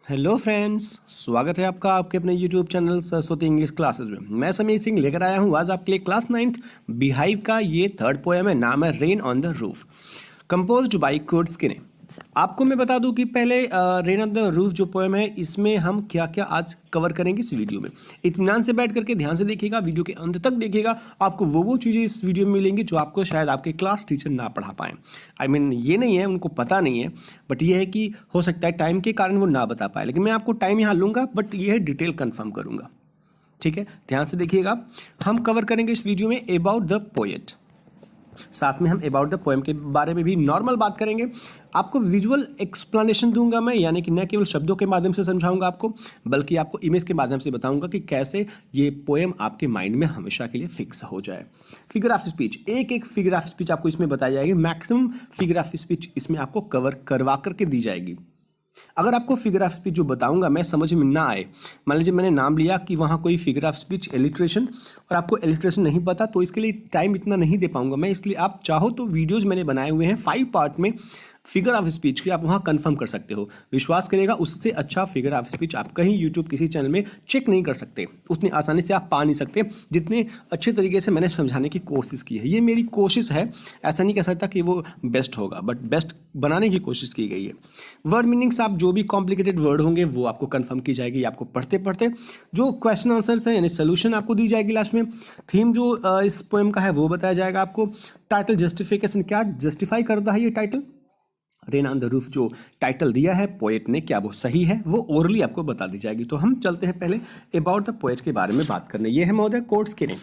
Hello friends, स्वागत है आपका आपके अपने YouTube channel Saraswati English classes में। मैं समीर सिंह लेकर आया हूँ आज आपके लिए क्लास 9th बिहाइव का ये थर्ड पोएम है। नाम है rain on the roof, composed by Kurt Skinner. आपको मैं बता दूं कि पहले रेन ऑन द रूफ जो पोएम है इसमें हम क्या क्या आज कवर करेंगे इस वीडियो में। इत्मीनान से बैठ करके ध्यान से देखिएगा, वीडियो के अंत तक देखिएगा। आपको वो चीज़ें इस वीडियो में मिलेंगी जो आपको शायद आपके क्लास टीचर ना पढ़ा पाएँ। आई मीन ये नहीं है उनको पता नहीं है, बट ये है कि हो सकता है टाइम के कारण वो ना बता पाए, लेकिन मैं आपको टाइम यहाँ लूँगा, बट ये है डिटेल कन्फर्म करूँगा। ठीक है, ध्यान से देखिएगा। हम कवर करेंगे इस वीडियो में अबाउट द पोएट, साथ में हम अबाउट द पोएम के बारे में भी नॉर्मल बात करेंगे। आपको विजुअल एक्सप्लेनेशन दूंगा मैं, यानी कि न केवल शब्दों के माध्यम से समझाऊंगा आपको, बल्कि आपको इमेज के माध्यम से बताऊंगा कि कैसे ये पोएम आपके माइंड में हमेशा के लिए फिक्स हो जाए। फिगर ऑफ स्पीच, एक एक फिगर ऑफ स्पीच आपको इसमें बताई जाएगी। मैक्सिमम फिगर ऑफ स्पीच इसमें आपको कवर करवा करके दी जाएगी। अगर आपको फिगर ऑफ स्पीच जो बताऊंगा मैं समझ में ना आए, मान लीजिए मैंने नाम लिया कि वहाँ कोई फिगर ऑफ स्पीच एलिट्रेशन, और आपको एलिट्रेशन नहीं पता, तो इसके लिए टाइम इतना नहीं दे पाऊंगा मैं। इसलिए आप चाहो तो वीडियोस मैंने बनाए हुए हैं 5 पार्ट में फिगर ऑफ स्पीच की, आप वहाँ कंफर्म कर सकते हो। विश्वास करेगा, उससे अच्छा फिगर ऑफ स्पीच आप कहीं यूट्यूब किसी चैनल में चेक नहीं कर सकते, उतनी आसानी से आप पा नहीं सकते जितने अच्छे तरीके से मैंने समझाने की कोशिश की है। ये मेरी कोशिश है, ऐसा नहीं कह सकता कि वो बेस्ट होगा, बट बेस्ट बनाने की कोशिश की गई है। वर्ड मीनिंग्स, आप जो भी कॉम्प्लिकेटेड वर्ड होंगे वो आपको कंफर्म की जाएगी आपको पढ़ते पढ़ते। जो क्वेश्चन आंसर्स हैं यानी सोल्यूशन आपको दी जाएगी लास्ट में। थीम जो इस पोएम का है वो बताया जाएगा आपको। टाइटल जस्टिफिकेशन, क्या जस्टिफाई करता है ये title. Rain on the roof जो टाइटल दिया है पोएट ने, क्या वो सही है, वो ओरली आपको बता दी जाएगी। तो हम चलते हैं पहले अबाउट द पोएट के बारे में बात करने। ये है महोदय कुर्ट स्किने।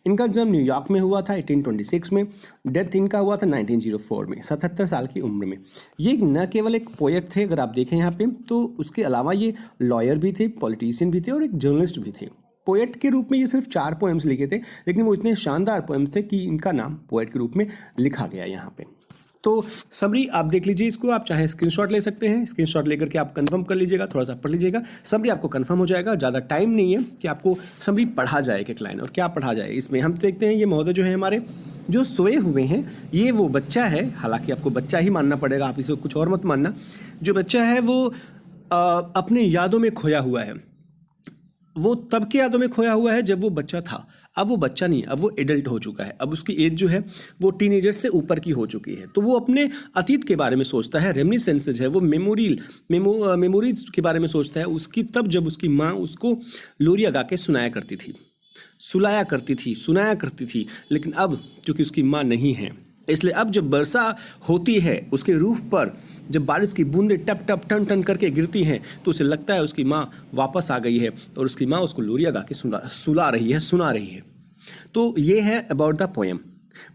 इनका जन्म न्यूयॉर्क में हुआ था 1826 में। डेथ इनका हुआ था 1904 में, 77 साल की उम्र में। ये न केवल एक पोएट थे, अगर आप देखें यहाँ पे, तो उसके अलावा ये लॉयर भी थे, पॉलिटिशियन भी थे और एक जर्नलिस्ट भी थे। पोएट के रूप में ये सिर्फ 4 पोएम्स लिखे थे, लेकिन वो इतने शानदार पोएम्स थे कि इनका नाम पोएट के रूप में लिखा गया यहाँ पे। तो समरी आप देख लीजिए इसको, आप चाहे स्क्रीनशॉट ले सकते हैं, स्क्रीनशॉट लेकर के आप कंफर्म कर लीजिएगा, थोड़ा सा पढ़ लीजिएगा। समरी आपको कंफर्म हो जाएगा। ज़्यादा टाइम नहीं है कि आपको समरी पढ़ा जाए एक लाइन, और क्या पढ़ा जाए इसमें हम देखते हैं। ये महोदय जो है हमारे, जो सोए हुए हैं, ये वो बच्चा है, हालांकि आपको बच्चा ही मानना पड़ेगा, आप इसे कुछ और मत मानना। जो बच्चा है वो अपने यादों में खोया हुआ है। वो तब के यादों में खोया हुआ है जब वो बच्चा था। अब वो बच्चा नहीं है, अब वो एडल्ट हो चुका है। अब उसकी एज जो है वो टीनेजर से ऊपर की हो चुकी है। तो वो अपने अतीत के बारे में सोचता है। रेमिनिसेंसेज है वो, मेमोरीज के बारे में सोचता है उसकी, तब जब उसकी माँ उसको लोरिया गा के सुनाया करती थी। लेकिन अब चूंकि उसकी माँ नहीं है, इसलिए अब जब वर्षा होती है उसके रूफ पर, जब बारिश की बूंदें टप टप टन टन करके गिरती हैं, तो उसे लगता है उसकी माँ वापस आ गई है और उसकी माँ उसको लोरिया गा के सुना रही है। तो ये है अबाउट द पोएम।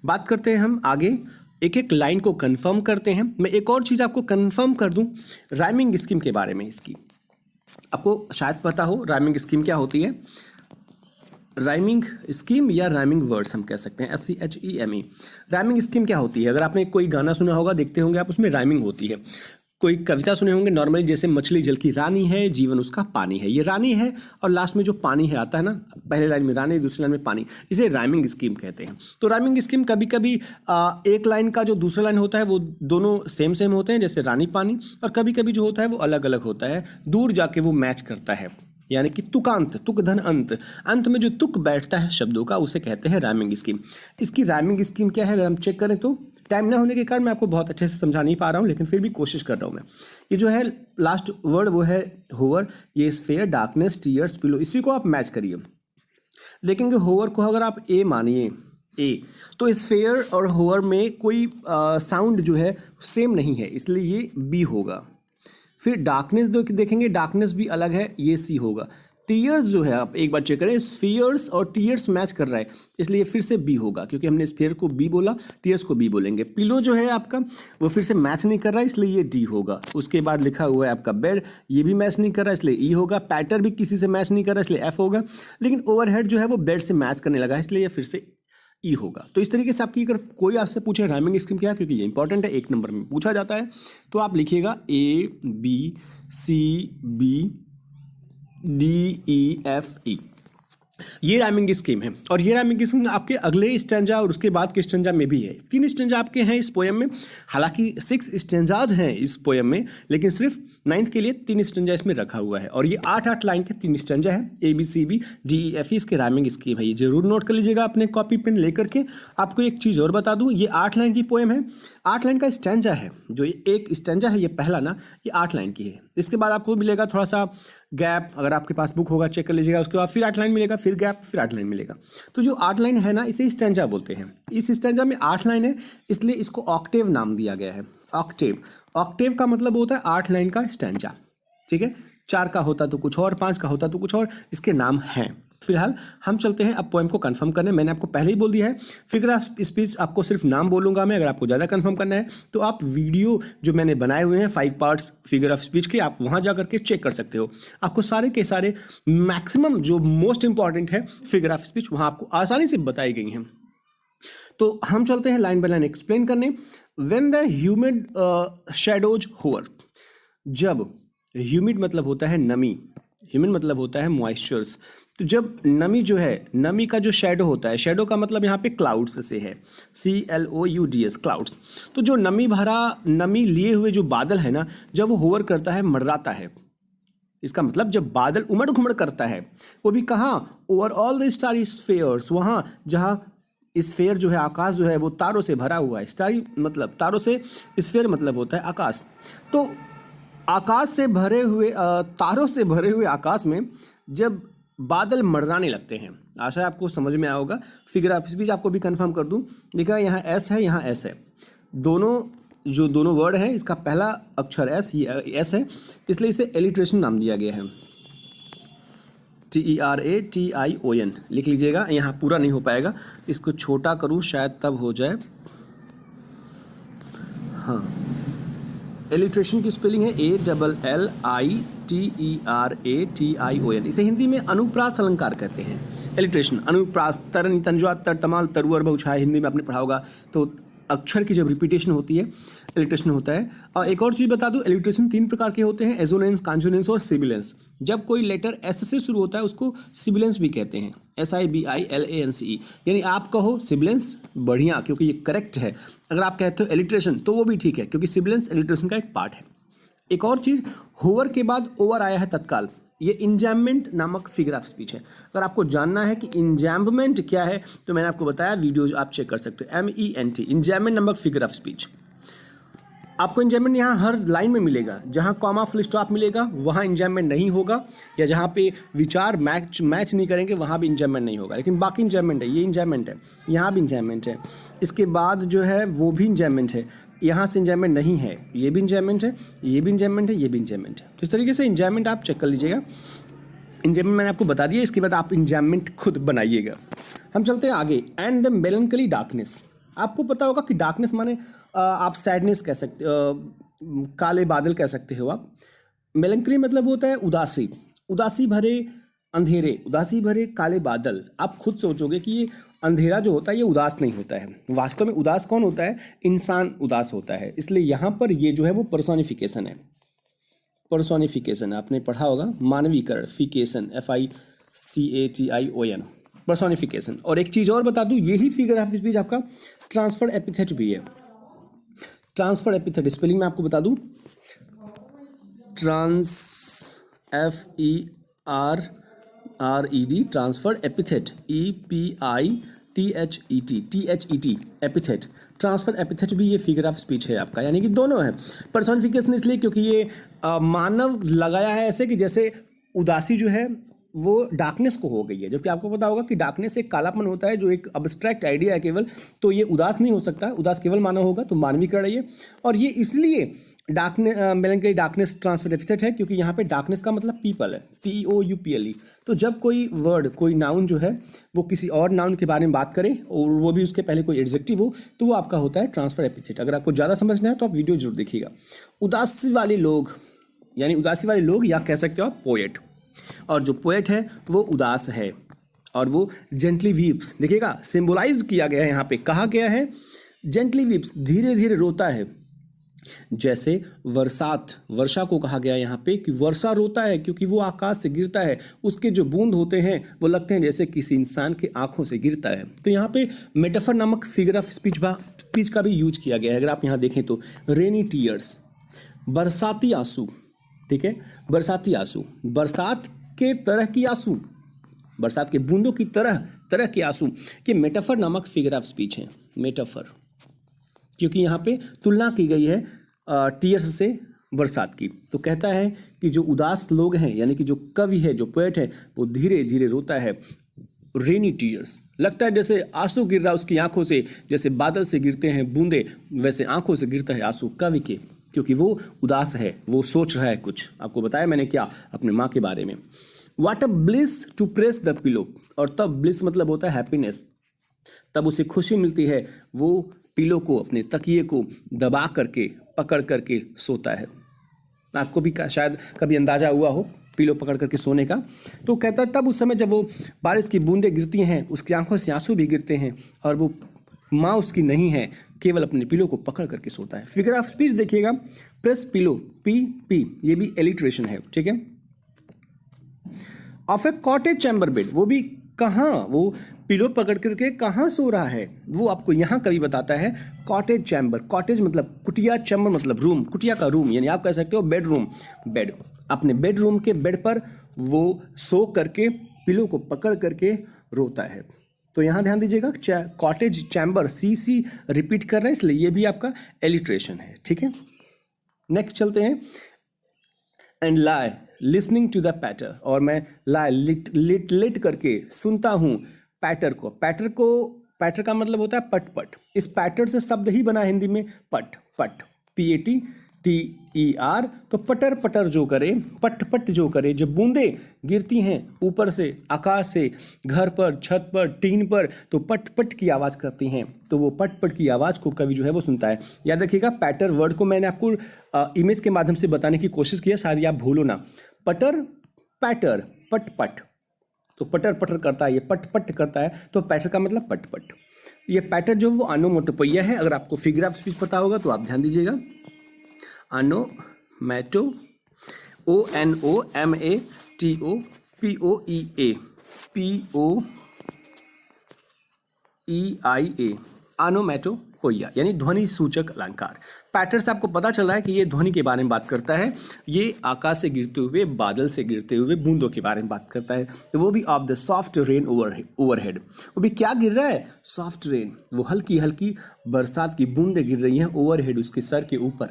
बात करते हैं हम आगे, एक एक लाइन को कंफर्म करते हैं। मैं एक और चीज़ आपको कंफर्म कर दूं, राइमिंग स्कीम के बारे में। इसकी आपको शायद पता हो राइमिंग स्कीम क्या होती है। राइमिंग स्कीम या राइमिंग वर्ड्स हम कह सकते हैं, SCHEME। राइमिंग स्कीम क्या होती है, अगर आपने कोई गाना सुना होगा, देखते होंगे आप, उसमें राइमिंग होती है। कोई कविता सुने होंगे नॉर्मली, जैसे मछली जल की रानी है, जीवन उसका पानी है। ये रानी है और लास्ट में जो पानी है आता है ना, पहले लाइन में रानी, दूसरी लाइन में पानी, इसे राइमिंग स्कीम कहते हैं। तो राइमिंग स्कीम कभी कभी एक लाइन का जो दूसरा लाइन होता है वो दोनों सेम होते हैं, जैसे रानी पानी, और कभी कभी जो होता है वो अलग अलग होता है, दूर जाके वो मैच करता है। यानी कि तुकांत, तुक धन अंत में जो तुक बैठता है शब्दों का, उसे कहते हैं राइमिंग स्कीम। इसकी राइमिंग स्कीम क्या है अगर हम चेक करें तो, टाइम ना होने के कारण मैं आपको बहुत अच्छे से समझा नहीं पा रहा हूँ, लेकिन फिर भी कोशिश कर रहा हूँ मैं। ये जो है लास्ट वर्ड वो है होवर। ये स्फेयर, डार्कनेस, टीयर्स, पिलो, इसी को आप मैच करिए। देखेंगे होवर को अगर आप ए मानिए, ए, तो स्फेयर और होवर में कोई साउंड जो है सेम नहीं है, इसलिए ये बी होगा। फिर डार्कनेस देखेंगे, डार्कनेस भी अलग है, ये सी होगा। टीयर्स जो है, आप एक बार चेक करें, स्फीयर्स और टीयर्स मैच कर रहा है, इसलिए फिर से बी होगा, क्योंकि हमने स्फीयर को बी बोला, टीयर्स को बी बोलेंगे। पिलो जो है आपका वो फिर से मैच नहीं कर रहा है, इसलिए ये डी होगा। उसके बाद लिखा हुआ है आपका बेड, ये भी मैच नहीं कर रहा है, इसलिए ई होगा। पैटर भी किसी से मैच नहीं कर रहा है, इसलिए एफ होगा। लेकिन ओवरहेड जो है वो बेड से मैच करने लगा है, इसलिए ये फिर से ई होगा। तो इस तरीके से आपकी, अगर कोई आपसे पूछे राइमिंग स्कीम क्या है, क्योंकि ये इंपॉर्टेंट है, 1 नंबर में पूछा जाता है, तो आप लिखिएगा ABCB DEFE। ये राइमिंग स्कीम है और ये राइमिंग स्कीम आपके अगले स्टैंजा और उसके बाद के स्टैंजा में भी है। 3 स्टैंजा आपके हैं इस पोएम में, हालांकि 6 स्टैंजाज हैं इस पोएम में, लेकिन सिर्फ 9th के लिए 3 स्टैंजा इसमें रखा हुआ है और ये 8-8 लाइन के 3 स्टैंजा है। ABCB DEFE इसके राइमिंग स्कीम है, ये जरूर नोट कर लीजिएगा अपने कॉपी पेन लेकर के। आपको एक चीज़ और बता दूँ, ये 8 लाइन की पोएम है, 8 लाइन का स्टैंजा है। जो ये एक स्टैंजा है ये पहला ना, ये 8 लाइन की है। इसके बाद आपको मिलेगा थोड़ा सा गैप, अगर आपके पास बुक होगा चेक कर लीजिएगा। उसके बाद फिर 8 लाइन मिलेगा, फिर गैप, फिर 8 लाइन मिलेगा। तो जो 8 लाइन है ना, इसे स्टैंजा बोलते हैं। इस स्टैंजा में 8 लाइन है, इसलिए इसको ऑक्टेव नाम दिया गया है। ऑक्टेव, ऑक्टेव का मतलब होता है 8 लाइन का स्टैंजा, ठीक है। 4 का होता तो कुछ और, 5 का होता तो कुछ और, इसके नाम हैं। फिलहाल हम चलते हैं अब पोएम को कंफर्म करने। मैंने आपको पहले ही बोल दिया है, फिगर ऑफ स्पीच आपको सिर्फ नाम बोलूंगा मैं। अगर आपको ज़्यादा कंफर्म करना है तो आप वीडियो जो मैंने बनाए हुए हैं 5 पार्ट्स फिगर ऑफ स्पीच के, आप वहाँ जा करके चेक कर सकते हो। आपको सारे के सारे मैक्सिमम जो मोस्ट इंपॉर्टेंट है फिगर ऑफ स्पीच वहाँ आपको आसानी से बताई गई हैं। तो हम चलते हैं लाइन बाय लाइन एक्सप्लेन करने। When the humid shadows hover, जब ह्यूमिड मतलब होता है नमी, ह्यूमिड मतलब होता है मॉइस्चर्स। तो जब नमी जो है, नमी का जो शैडो होता है, शैडो का मतलब यहाँ पे क्लाउड्स से है, CLOUDS क्लाउड्स। तो जो नमी भरा, नमी लिए हुए जो बादल है ना, जब वो होवर करता है, मंडराता है, इसका मतलब जब बादल उमड़ घुमड़ करता है, वो भी कहाँ, over all the starry spheres, वहाँ जहाँ स्फेयर जो है, आकाश जो है वो तारों से भरा हुआ है। स्टारी मतलब तारों से, स्फेयर मतलब होता है आकाश। तो आकाश से भरे हुए, तारों से भरे हुए आकाश में जब बादल मंडराने लगते हैं, आशा है आपको समझ में आया होगा। फिगर ऑफ स्पीच आपको भी कंफर्म कर दूं, देखा यहाँ S है, यहाँ S है, दोनों वर्ड हैं, इसका पहला अक्षर S, ये S है, इसलिए इसे एलिट्रेशन नाम दिया गया है। TERATION लिख लीजिएगा। यहाँ पूरा नहीं हो पाएगा, इसको छोटा करूँ शायद तब हो जाए। हाँ, एलिट्रेशन की स्पेलिंग है ALLITERATION। इसे हिंदी में अनुप्रास अलंकार कहते हैं। एलिट्रेशन, अनुप्रास, तरन, तंजवा, तर, तमाल, तरुअर, बहुछाया, हिंदी में आपने पढ़ा होगा। तो अक्षर की जब रिपीटेशन होती है, एलिट्रेशन होता है। और एक और चीज़ बता दूं, एलिट्रेशन 3 प्रकार के होते हैं, एजोनेंस, कॉन्सोनेंस और सिबिलेंस। जब कोई लेटर S से शुरू होता है उसको सिबिलेंस भी कहते हैं, SIBILANCE। यानी आप कहो सिबिलेंस, बढ़िया, क्योंकि ये करेक्ट है। अगर आप कहते हो एलिट्रेशन तो वो भी ठीक है, क्योंकि सिबिलेंस एलिट्रेशन का एक पार्ट है। एक और चीज़, होवर के बाद ओवर आया है तत्काल, ये इंजैम्बमेंट नामक फिगर ऑफ स्पीच है। अगर आपको जानना है कि इंजैम्बमेंट क्या है तो मैंने आपको बताया, वीडियोज आप चेक कर सकते हो। MENT, इंजैम्बमेंट नामक फिगर ऑफ स्पीच। आपको इंजैम्बमेंट यहाँ हर लाइन में मिलेगा, जहाँ कॉमा फुल स्टॉप मिलेगा वहाँ इंजैम्बमेंट नहीं होगा, या जहाँ पे विचार मैच नहीं करेंगे वहाँ भी इंजैम्बमेंट नहीं होगा। लेकिन बाकी इंजैम्बमेंट है, ये इंजैम्बमेंट है, यहाँ भी इंजैम्बमेंट है, इसके बाद जो है वो भी इंजैम्बमेंट है, यहाँ से इंजैम्बमेंट नहीं है, ये भी इंजैम्बमेंट है, ये भी इंजैम्बमेंट है, ये भी इंजैम्बमेंट है। तो इस तरीके से इंजैम्बमेंट आप चेक कर लीजिएगा। इंजैम्बमेंट मैंने आपको बता दिया, इसके बाद आप इंजैम्बमेंट खुद बनाइएगा। हम चलते हैं आगे। एंड द मेलंकली डार्कनेस, आपको पता होगा कि डार्कनेस माने आप सैडनेस कह सकते, काले बादल कह सकते हो आप। मेलंकली मतलब होता है उदासी, उदासी भरे अंधेरे, उदासी भरे काले बादल। आप खुद सोचोगे कि ये अंधेरा जो होता है ये उदास नहीं होता है, वास्तव में उदास कौन होता है, इंसान उदास होता है। इसलिए यहाँ पर ये जो है वो पर्सोनिफिकेशन है, पर्सोनिफिकेशन आपने पढ़ा होगा, मानवीकरण, फिकेशन, FICATION, पर्सोनिफिकेशन। और एक चीज़ और बता दूँ, यही फिगर ऑफ स्पीच आपका ट्रांसफर एपिथेट भी है। ट्रांसफर एपिथेट स्पेलिंग में आपको बता दूँ, FERRED, transfer epithet, THET epithet, transfer epithet भी ये फिगर ऑफ स्पीच है आपका, यानी कि दोनों है। पर्सोनिफिकेशन इसलिए क्योंकि ये मानव लगाया है ऐसे कि जैसे उदासी जो है वो डार्कनेस को हो गई है, जबकि आपको पता होगा कि डार्कनेस एक कालापन होता है जो एक अब्स्ट्रैक्ट आइडिया है केवल, तो ये उदास नहीं हो सकता, उदास केवल मानव होगा, तो मानवीकरण है ये। और ये इसलिए मेलंकली डार्कनेस ट्रांसफर एपिथेट है क्योंकि यहाँ पे डार्कनेस का मतलब पीपल है, PEOUPLE। तो जब कोई वर्ड, कोई नाउन जो है वो किसी और नाउन के बारे में बात करे और वो भी उसके पहले कोई एडजेक्टिव हो, तो वो आपका होता है ट्रांसफर एपिथेट। अगर आपको ज़्यादा समझना है तो आप वीडियो जरूर देखिएगा। उदासी वाले लोग, यानी उदासी वाले लोग, या कह सकते हो आप पोएट, और जो पोएट है वो उदास है और वो जेंटली वीप्स, देखिएगा सिंबलाइज किया गया है यहाँ पे, कहा गया है जेंटली वीप्स, धीरे धीरे रोता है। जैसे वर्षात, वर्षा को कहा गया यहाँ पे कि वर्षा रोता है क्योंकि वो आकाश से गिरता है, उसके जो बूंद होते हैं वो लगते हैं जैसे किसी इंसान के आंखों से गिरता है। तो यहाँ पे मेटाफर नामक फिगर ऑफ स्पीच का भी यूज किया गया है। अगर आप यहाँ देखें तो रेनी टीयर्स, बरसाती आंसू, ठीक है, बरसाती आंसू, बरसात के तरह की आंसू, बरसात के बूंदों की तरह के आंसू, ये मेटाफर नामक फिगर ऑफ स्पीच है। मेटाफर क्योंकि यहाँ पे तुलना की गई है टीयर्स से बरसात की। तो कहता है कि जो उदास लोग हैं, यानी कि जो कवि है, जो पोएट है, वो धीरे धीरे रोता है। रेनी टीयर्स, लगता है जैसे आंसू गिर रहा है उसकी आंखों से, जैसे बादल से गिरते हैं बूंदे, वैसे आंखों से गिरता है आंसू कवि के, क्योंकि वो उदास है, वो सोच रहा है कुछ। आपको बताया मैंने क्या, अपने माँ के बारे में। What a bliss to press the pillow, और तब ब्लिस मतलब होता है हैप्पीनेस, तब उसे खुशी मिलती है, वो पिलो को, अपने तकिए को दबा करके, पकड़ करके सोता है। आपको भी शायद कभी अंदाजा हुआ हो पिलो पकड़ करके सोने का। तो कहता है तब उस समय जब वो बारिश की बूंदें गिरती हैं, उसकी आंखों से आंसू भी गिरते हैं, और वो माँ उसकी नहीं है, केवल अपने पिलो को पकड़ करके सोता है। फिगर ऑफ स्पीच देखिएगा, प्रेस पिलो, पी, ये भी एलिट्रेशन है, ठीक है। Of A cottage chamber bed, वो भी कहाँ, वो पिलो पकड़ करके कहाँ सो रहा है, वो आपको यहाँ कभी बताता है। कॉटेज चैम्बर, कॉटेज मतलब कुटिया, चैम्बर मतलब रूम, कुटिया का रूम, यानी आप कह सकते हो बेडरूम, बेड, अपने बेडरूम के बेड पर वो सो करके पिलो को पकड़ करके रोता है। तो यहाँ ध्यान दीजिएगा, कॉटेज चैम्बर, सी रिपीट कर रहे हैं, इसलिए ये भी आपका एलिट्रेशन है, ठीक है। नेक्स्ट चलते हैं। And lie listening to the patter, और मैं लाई लिट करके सुनता हूँ पैटर को। पैटर का मतलब होता है पट पट। इस पैटर से शब्द ही बना हिंदी में पट, PATTER। तो पटर पटर जो करे, पट पट जो करे, जब बूंदे गिरती हैं ऊपर से, आकाश से, घर पर, छत पर, टीन पर, तो पट पट की आवाज़ करती हैं। तो वो पट पट की आवाज़ को कवि जो है वो सुनता है। याद रखिएगा, पैटर वर्ड को मैंने आपको इमेज के माध्यम से बताने की कोशिश की है, शायद आप भूलो ना। पटर, पैटर, पट पट, तो पटर पटर करता है, ये पट पट करता है, तो पैटर का मतलब पट पट। ये पैटर जो वो ऑनोमोटोपोइया है। अगर आपको फिगर ऑफ स्पीच पता होगा तो आप ध्यान दीजिएगा। ऑनोमैटो, ONOMATOPOEA, ऑनोमैटोपोइया, यानी ध्वनि सूचक अलंकार। पैटर्न से आपको पता चल रहा है कि ये ध्वनि के बारे में बात करता है। ये आकाश से गिरते हुए, बादल से गिरते हुए बूंदों के बारे में बात करता है। तो वो भी of the soft rain overhead, वो भी क्या गिर रहा है, सॉफ्ट रेन, वो हल्की हल्की बरसात की बूंदें गिर रही हैं ओवरहेड, उसके सर के ऊपर।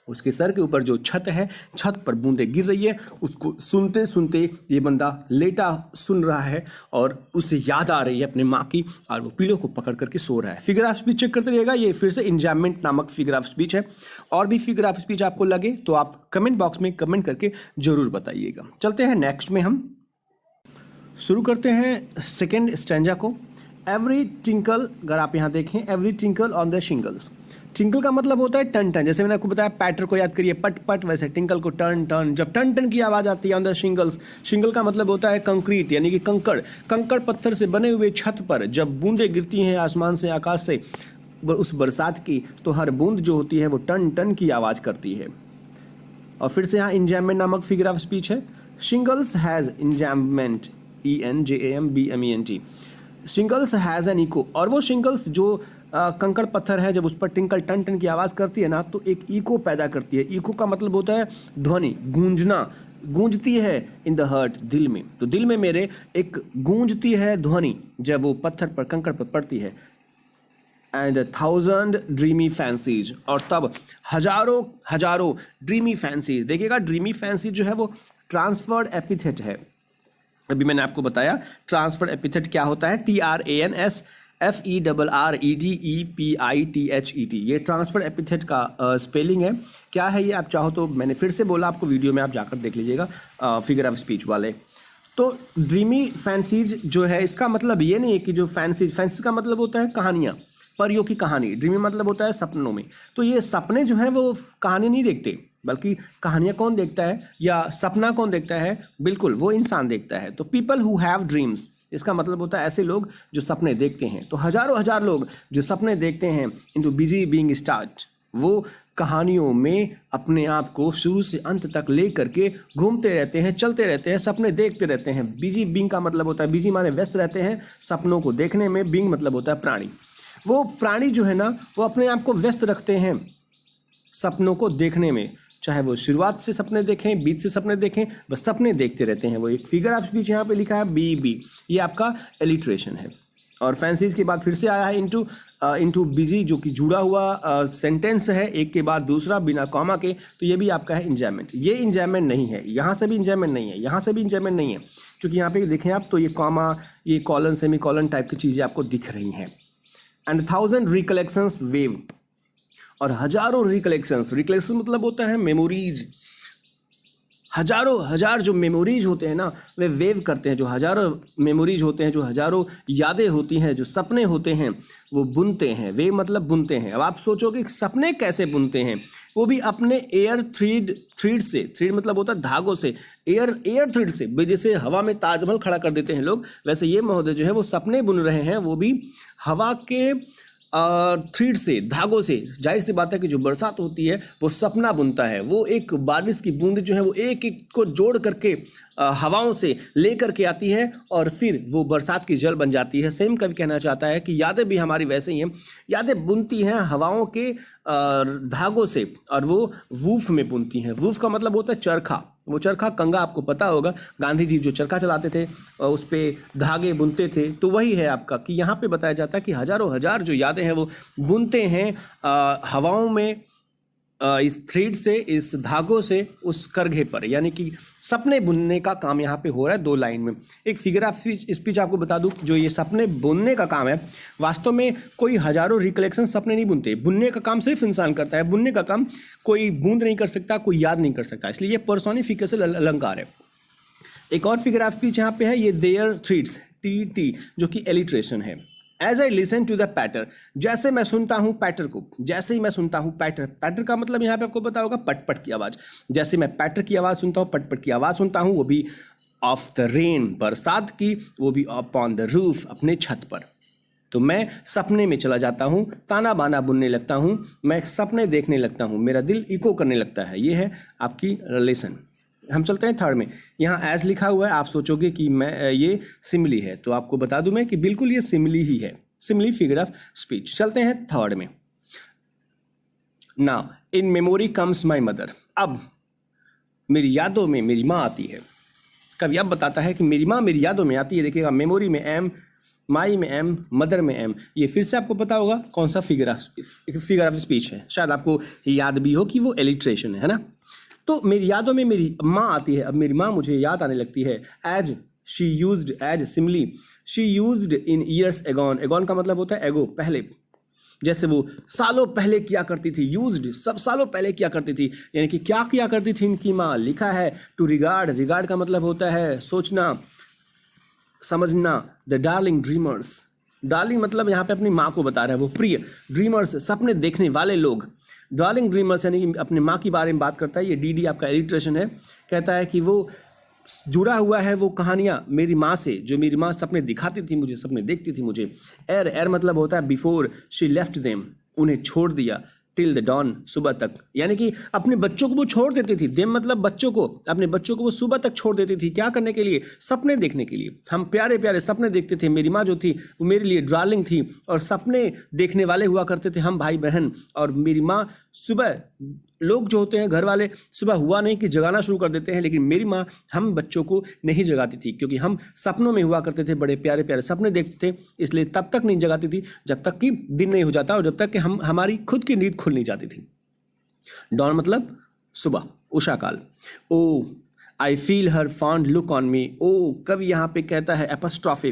उसके सर के ऊपर जो छत है, छत पर बूंदें गिर रही है। उसको सुनते सुनते ये बंदा लेटा सुन रहा है, और उसे याद आ रही है अपने माँ की, और वो पिलो को पकड़ करके सो रहा है। फिगर ऑफ स्पीच चेक करते रहिएगा। ये फिर से इंजॉयमेंट नामक फिगर ऑफ स्पीच है। और भी फिगर ऑफ स्पीच आपको लगे तो आप कमेंट बॉक्स में कमेंट करके जरूर बताइएगा। चलते हैं नेक्स्ट में, हम शुरू करते हैं सेकेंड स्टैंजा को। एवरी टिंकल, अगर आप यहाँ देखें, every tinkle on the shingles. Tinkle का मतलब होता है टन टन, जैसे मैंने आपको बताया पैटर को याद करिए, पट पट, वैसे टिंकल को टन टन। जब टन टन की आवाज़ आती है ऑन द शिंगल्स, शिंगल का मतलब होता है कंक्रीट, यानी कि कंकड़, कंकड़ पत्थर से बने हुए छत पर जब बूंदें गिरती हैं आसमान से, आकाश से, उस बरसात की, तो हर बूंद जो होती है वो टन टन की आवाज़ करती है। और फिर से यहाँ इंजैममेंट नामक फिगर ऑफ स्पीच है। Shingles has enjambment, ENJAMBMENT, shingles has an echo. और वो शिंगल्स जो कंकड़ पत्थर है, जब उस पर टिंकल टन टन की आवाज़ करती है ना, तो एक इको पैदा करती है। इको का मतलब होता है ध्वनि, गूंजना, गूंजती है इन द हार्ट, दिल में। तो दिल में मेरे एक गूंजती है ध्वनि जब वो पत्थर पर, कंकड़ पर पड़ती है। एंड 1000 ड्रीमी फैंसीज, और तब हजारों हजारों ड्रीमी फैंसीज। देखिएगा, ड्रीमी फैंसी जो है वो ट्रांसफर्ड एपिथेट है। अभी मैंने आपको बताया ट्रांसफर्ड एपिथेट क्या होता है, TRANSFERREDEPITHET, ये ट्रांसफर एपिथेट का स्पेलिंग है। क्या है ये, आप चाहो तो मैंने फिर से बोला आपको, वीडियो में आप जाकर देख लीजिएगा फिगर ऑफ स्पीच वाले। तो ड्रीमी फैंसीज जो है, इसका मतलब ये नहीं है कि जो फैंसीज का मतलब होता है कहानियाँ, परियों की कहानी। ड्रीमी मतलब होता है सपनों में। तो ये सपने जो हैं वो कहानी नहीं देखते, बल्कि कहानियाँ कौन देखता है, या सपना कौन देखता है, बिल्कुल वो इंसान देखता है। तो पीपल हु हैव ड्रीम्स, इसका मतलब होता है ऐसे लोग जो सपने देखते हैं। तो हजारों हजार लोग जो सपने देखते हैं, इनटू बिजी बीइंग स्टार्ट, वो कहानियों में अपने आप को शुरू से अंत तक ले करके घूमते रहते हैं, चलते रहते हैं, सपने देखते रहते हैं। बिजी बीइंग का मतलब होता है, बिजी माने व्यस्त रहते हैं सपनों को देखने में, बीइंग मतलब होता है प्राणी। वो प्राणी जो है ना वो अपने आप को व्यस्त रखते हैं सपनों को देखने में, चाहे वो शुरुआत से सपने देखें, बीच से सपने देखें, बस सपने देखते रहते हैं। वो एक फिगर ऑफ स्पीच यहाँ पे लिखा है बी, ये आपका एलिट्रेशन है। और फैंसीज के बाद फिर से आया है इनटू बिजी, जो कि जुड़ा हुआ सेंटेंस है एक के बाद दूसरा बिना कॉमा के, तो ये भी आपका है इंजॉयमेंट। ये इंजॉयमेंट नहीं है, यहाँ से भी इंजॉयमेंट नहीं है, यहाँ से भी इंजॉयमेंट नहीं है, क्योंकि यहाँ पे देखें आप तो ये कॉमा, ये कॉलन, सेमी कॉलन टाइप की चीज़ें आपको दिख रही हैं। एंड 1000 रिकलेक्शंस वेव, और हजारों रिकलेक्शंस, रिकलेक्शन मतलब होता है मेमोरीज, हजार जो मेमोरीज होते हैं ना वे वेव करते हैं, जो हजारों मेमोरीज होते हैं, जो हजारों यादें होती हैं, जो सपने होते हैं वो बुनते हैं। वेव मतलब बुनते हैं। अब आप सोचोगे सपने कैसे बुनते हैं, वो भी अपने एयर थ्रीड से, थ्रीड मतलब होता है धागों से, एयर थ्रीड से, जैसे हवा में ताजमहल खड़ा कर देते हैं लोग, वैसे ये महोदय जो है वो सपने बुन रहे हैं, वो भी हवा के थ्रीड से, धागों से। जाहिर सी बात है कि जो बरसात होती है वो सपना बुनता है, वो एक बारिश की बूंद जो है वो एक एक को जोड़ करके हवाओं से ले करके आती है और फिर वो बरसात की जल बन जाती है। सेम कवि कहना चाहता है कि यादें भी हमारी वैसे ही हैं, यादें बुनती हैं हवाओं के धागों से, और वो वूफ में बुनती हैं। वूफ का मतलब होता है चरखा, वो चरखा कंगा आपको पता होगा, गांधी जी जो चरखा चलाते थे उस पर धागे बुनते थे, तो वही है आपका कि यहाँ पे बताया जाता है कि हजारों हजार जो यादें हैं वो बुनते हैं हवाओं में, इस थ्रेड से, इस धागों से उस करघे पर, यानी कि सपने बुनने का काम यहाँ पे हो रहा है 2 लाइन में। एक फिगर ऑफ स्पीच आपको बता दूं, जो ये सपने बुनने का काम है, वास्तव में कोई हजारों रिकलेक्शन सपने नहीं बुनते, बुनने का काम सिर्फ इंसान करता है, बुनने का काम कोई बूंद नहीं कर सकता, कोई याद नहीं कर सकता, इसलिए ये पर्सोनिफिकेशन अलंकार है। एक और फिगर ऑफ स्पीच यहाँ पे है, ये देयर थ्रीड्स, टी, जो कि एलिट्रेशन है। As I listen to the patter, जैसे मैं सुनता हूँ पैटर को, जैसे ही मैं सुनता हूँ पैटर का मतलब यहाँ पे आपको पता होगा पट की आवाज़। जैसे मैं पैटर की आवाज़ सुनता हूँ, पट की आवाज़ सुनता हूँ, वो भी ऑफ द रेन, बरसात की, वो भी अपॉन द रूफ, अपने छत पर। तो मैं सपने में चला जाता हूँ, ताना बाना बुनने लगता हूँ, मैं सपने देखने लगता हूँ, मेरा दिल इको करने लगता है। ये है आपकी लेसन। हम चलते हैं थर्ड में। यहाँ एज लिखा हुआ है, आप सोचोगे कि मैं ये सिमिली है, तो आपको बता दूं मैं कि बिल्कुल ये सिमिली ही है, सिमिली फिगर ऑफ स्पीच। चलते हैं थर्ड में। Now in memory comes my mother, अब मेरी यादों में मेरी माँ आती है। कभी अब बताता है कि मेरी माँ मेरी यादों में आती है। देखिएगा, मेमोरी में एम, माई में एम, मदर में एम, ये फिर से आपको पता होगा कौन सा फिगर ऑफ स्पीच है, शायद आपको याद भी हो कि वो एलिट्रेशन है ना। तो मेरी यादों में मेरी माँ आती है, अब मेरी माँ मुझे याद आने लगती है। As she used, as simile, she used in years agone, agone का मतलब होता है एगो, पहले, जैसे वो सालों पहले किया करती थी, यूज्ड सब सालों पहले किया करती थी, यानी कि क्या किया करती थी इनकी माँ। लिखा है टू रिगार्ड, रिगार्ड का मतलब होता है सोचना, समझना। द डार्लिंग ड्रीमर्स, डार्लिंग मतलब यहाँ पे अपनी माँ को बता रहा है, वो प्रिय, ड्रीमर्स सपने देखने वाले लोग, डार्लिंग ड्रीमर्स यानी कि अपनी माँ की बारे में बात करता है। ये डी आपका एलिट्रेशन है, कहता है कि वो जुड़ा हुआ है वो कहानियाँ मेरी माँ से, जो मेरी माँ सपने दिखाती थी मुझे, सपने देखती थी मुझे। एर मतलब होता है बिफोर शी लेफ्ट देम, उन्हें छोड़ दिया, टिल द डॉन, सुबह तक, यानी कि अपने बच्चों को वो छोड़ देती थी। देम मतलब बच्चों को, अपने बच्चों को वो सुबह तक छोड़ देती थी। क्या करने के लिए? सपने देखने के लिए। हम प्यारे प्यारे सपने देखते थे। मेरी माँ जो थी वो मेरे लिए डार्लिंग थी, और सपने देखने वाले हुआ करते थे हम भाई बहन। और मेरी माँ सुबह, लोग जो होते हैं घर वाले सुबह हुआ नहीं कि जगाना शुरू कर देते हैं, लेकिन मेरी माँ हम बच्चों को नहीं जगाती थी, क्योंकि हम सपनों में हुआ करते थे, बड़े प्यारे प्यारे सपने देखते थे, इसलिए तब तक नहीं जगाती थी जब तक कि दिन नहीं हो जाता और जब तक कि हमारी खुद की नींद खुल नहीं जाती थी। डॉन मतलब सुबह, उषा काल। O I feel her fond look on me. ओ कवि यहाँ पे कहता है एपोस्ट्रोफी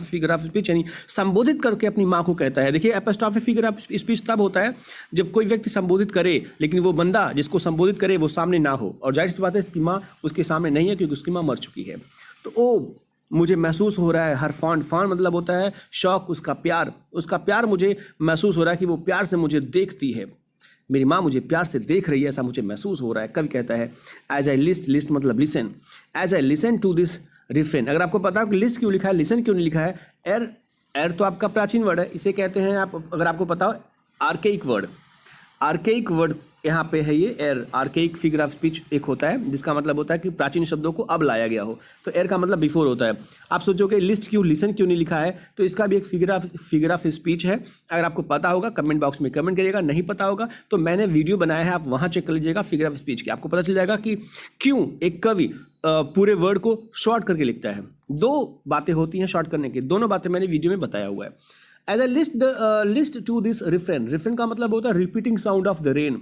फिगर ऑफ स्पीच, यानी संबोधित करके अपनी माँ को कहता है। देखिए, एपोस्ट्रोफी फिगर ऑफ स्पीच तब होता है जब कोई व्यक्ति संबोधित करे, लेकिन वो बंदा जिसको संबोधित करे वो सामने ना हो, और जाहिर सी बात है इसकी माँ उसके सामने नहीं है, क्योंकि उसकी माँ मर चुकी है। तो ओ मुझे महसूस हो रहा है, हर फॉन्ड मतलब होता है शौक, उसका प्यार मुझे महसूस हो रहा है कि वो प्यार से मुझे देखती है, मेरी माँ मुझे प्यार से देख रही है, ऐसा मुझे महसूस हो रहा है। कवि कहता है एज आई लिस्ट मतलब listen, as I listen to this refrain. अगर आपको पता हो कि लिस्ट क्यों लिखा है, लिसन क्यों नहीं लिखा है, एर तो आपका प्राचीन वर्ड है, इसे कहते हैं आप, अगर आपको पता हो, आर्केइक वर्ड यहाँ पे है ये air, archaic figure of speech एक होता है जिसका मतलब होता है कि प्राचीन शब्दों को अब लाया गया हो, तो एयर का मतलब बिफोर होता है। आप सोचोगे लिस्ट क्यों, लिसन क्यों नहीं लिखा है, तो इसका भी एक फिगर ऑफ स्पीच है। अगर आपको पता होगा कमेंट बॉक्स में कमेंट करिएगा, नहीं पता होगा तो मैंने वीडियो बनाया है, आप वहाँ चेक कर लीजिएगा फिगर ऑफ स्पीच की, आपको पता चल जाएगा कि क्यों एक कवि पूरे वर्ड को शॉर्ट करके लिखता है। दो बातें होती हैं शॉर्ट करने की, दोनों बातें मैंने वीडियो में बताया हुआ है। As a list to this refrain, refrain का मतलब होता है repeating sound of the rain.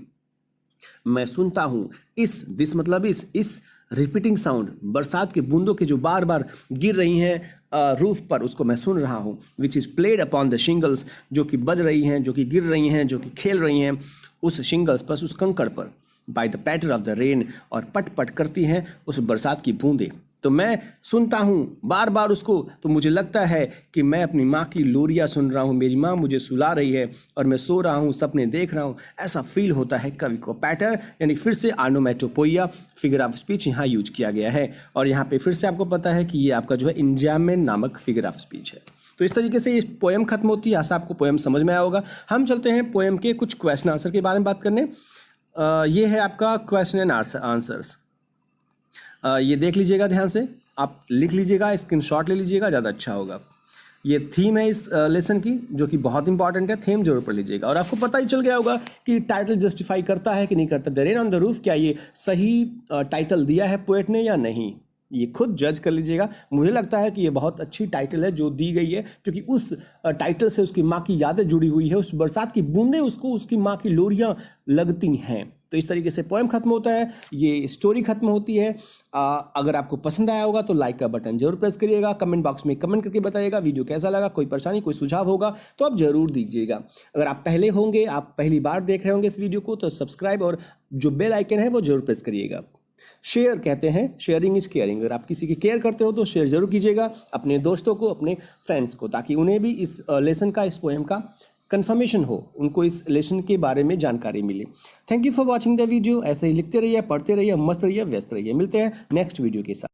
मैं सुनता हूं इस, दिस मतलब इस रिपीटिंग साउंड, बरसात के बूंदों के जो बार बार गिर रही हैं रूफ पर, उसको मैं सुन रहा हूं। Which is played upon the shingles, जो कि बज रही हैं, जो कि गिर रही हैं, जो कि खेल रही हैं उस शिंगल्स पर, उस कंकड़ पर। By the patter of the rain, और पट पट करती हैं उस बरसात की बूंदें। तो मैं सुनता हूँ बार बार उसको, तो मुझे लगता है कि मैं अपनी माँ की लोरियाँ सुन रहा हूँ, मेरी माँ मुझे सुला रही है और मैं सो रहा हूँ, सपने देख रहा हूँ, ऐसा फील होता है कवि को। पैटर यानी फिर से ऑनोमैटोपोइया फिगर ऑफ स्पीच यहाँ यूज किया गया है, और यहाँ पे फिर से आपको पता है कि ये आपका जो है इंजामेन नामक फिगर ऑफ स्पीच है। तो इस तरीके से ये पोएम खत्म होती है। ऐसा आपको पोएम समझ में आया होगा। हम चलते हैं पोएम के कुछ क्वेश्चन आंसर के बारे में बात करने। ये है आपका क्वेश्चन एंड आंसर्स। ये देख लीजिएगा ध्यान से, आप लिख लीजिएगा, स्क्रीनशॉट ले लीजिएगा, ज़्यादा अच्छा होगा। ये थीम है इस लेसन की, जो कि बहुत इंपॉर्टेंट है, थीम जरूर पढ़ लीजिएगा। और आपको पता ही चल गया होगा कि टाइटल जस्टिफाई करता है कि नहीं करता। The rain on the roof, क्या ये सही टाइटल दिया है पोएट ने या नहीं, ये खुद जज कर लीजिएगा। मुझे लगता है कि ये बहुत अच्छी टाइटल है जो दी गई है, क्योंकि उस टाइटल से उसकी माँ की यादें जुड़ी हुई है, उस बरसात की बूंदें उसको उसकी माँ की लोरियाँ लगती हैं। तो इस तरीके से पोएम खत्म होता है, ये स्टोरी खत्म होती है। अगर आपको पसंद आया होगा तो लाइक का बटन जरूर प्रेस करिएगा, कमेंट बॉक्स में कमेंट करके बताइएगा वीडियो कैसा लगा। कोई परेशानी, कोई सुझाव होगा तो आप जरूर दीजिएगा। अगर आप पहले होंगे, आप पहली बार देख रहे होंगे इस वीडियो को, तो सब्सक्राइब और जो बेल आइकन है वो जरूर प्रेस करिएगा। शेयर कहते हैं, शेयरिंग इज केयरिंग। अगर आप किसी की केयर करते हो तो शेयर जरूर कीजिएगा अपने दोस्तों को, अपने फ्रेंड्स को, ताकि उन्हें भी इस लेसन का, इस पोएम का कंफर्मेशन हो, उनको इस लेसन के बारे में जानकारी मिले। Thank you for watching the video. ऐसे ही लिखते रहिए, पढ़ते रहिए, मस्त रहिए, व्यस्त रहिए। मिलते हैं नेक्स्ट वीडियो के साथ।